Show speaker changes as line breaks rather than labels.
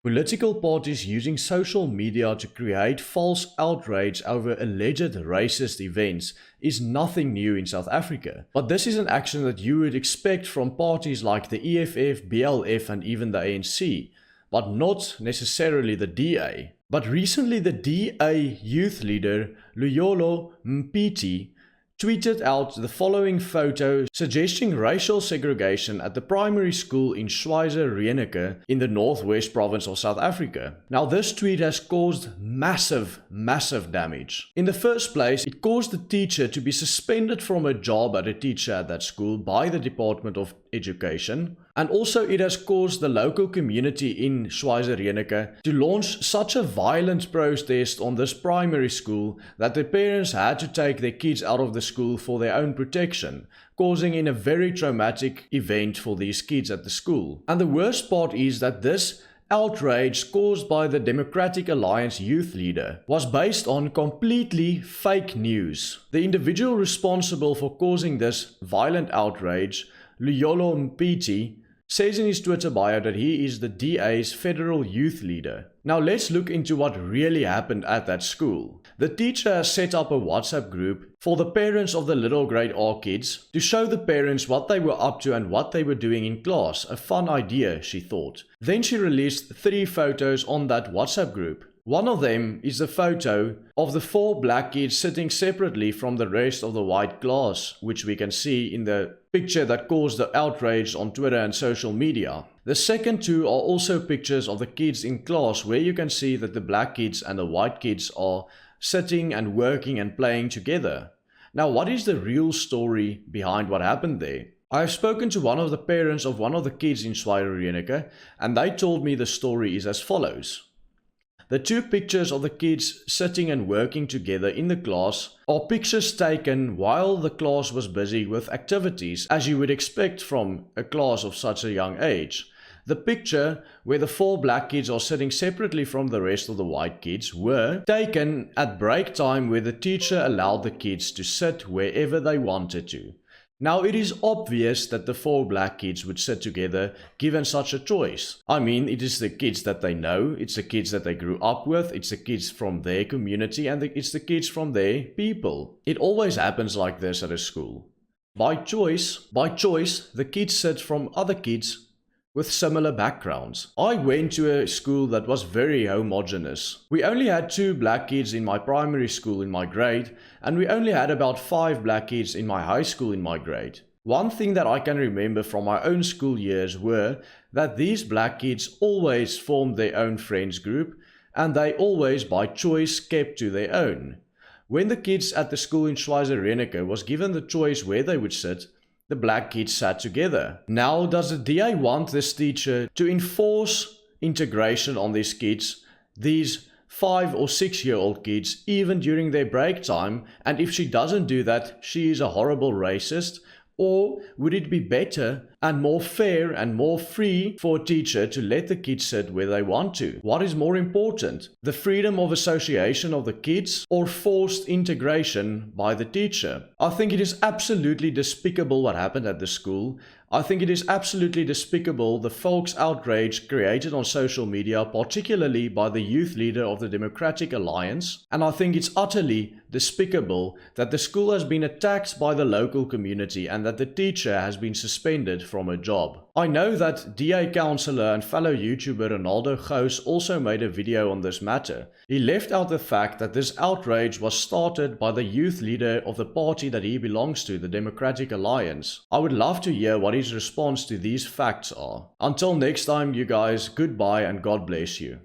Political parties using social media to create false outrage over alleged racist events is nothing new in South Africa. But this is an action that you would expect from parties like the EFF, BLF and even the ANC, but not necessarily the DA. But recently the DA youth leader, Luyolo Mpiti, tweeted out the following photo suggesting racial segregation at the primary school in Schweizer Reneke in the northwest province of South Africa. Now this tweet has caused massive damage. In the first place, it caused the teacher to be suspended from her job as a teacher at that school by the Department of Education. And also it has caused the local community in Schweizer Reneke to launch such a violent protest on this primary school that the parents had to take their kids out of the school for their own protection, causing in a very traumatic event for these kids at the school. And the worst part is that this outrage caused by the Democratic Alliance youth leader was based on completely fake news. The individual responsible for causing this violent outrage, Luyolo Mpiti, says in his Twitter bio that he is the DA's federal youth leader. Now let's look into what really happened at that school. The teacher has set up a WhatsApp group for the parents of the little grade R kids to show the parents what they were up to and what they were doing in class. A fun idea, she thought. Then she released 3 photos on that WhatsApp group. One of them is the photo of the 4 black kids sitting separately from the rest of the white class, which we can see in the picture that caused the outrage on Twitter and social media. The second 2 are also pictures of the kids in class where you can see that the black kids and the white kids are sitting and working and playing together. Now, what is the real story behind what happened there? I have spoken to one of the parents of one of the kids in Schweizer Reneke, and they told me the story is as follows. The 2 pictures of the kids sitting and working together in the class are pictures taken while the class was busy with activities, as you would expect from a class of such a young age. The picture where the 4 black kids are sitting separately from the rest of the white kids were taken at break time, where the teacher allowed the kids to sit wherever they wanted to. Now it is obvious that the 4 black kids would sit together given such a choice. I mean, it is the kids that they know, it's the kids that they grew up with, it's the kids from their community, and it's the kids from their people. It always happens like this at a school. By choice, the kids sit from other kids with similar backgrounds. I went to a school that was very homogeneous. We only had 2 black kids in my primary school in my grade, and we only had about 5 black kids in my high school in my grade. One thing that I can remember from my own school years were that these black kids always formed their own friends group, and they always by choice kept to their own. When the kids at the school in Schweizer Reneke was given the choice where they would sit, the black kids sat together. Now, does the DA want this teacher to enforce integration on these kids, these 5 or 6-year-old kids, even during their break time? And if she doesn't do that, she is a horrible racist? Or would it be better and more fair and more free for a teacher to let the kids sit where they want to? What is more important, the freedom of association of the kids or forced integration by the teacher? I think it is absolutely despicable what happened at the school. I think it is absolutely despicable the folks' outrage created on social media, particularly by the youth leader of the Democratic Alliance. And I think it's utterly despicable that the school has been attacked by the local community and that the teacher has been suspended from her job. I know that DA councillor and fellow YouTuber Ronaldo Gous also made a video on this matter. He left out the fact that this outrage was started by the youth leader of the party that he belongs to, the Democratic Alliance. I would love to hear what his response to these facts are. Until next time, you guys, goodbye and God bless you.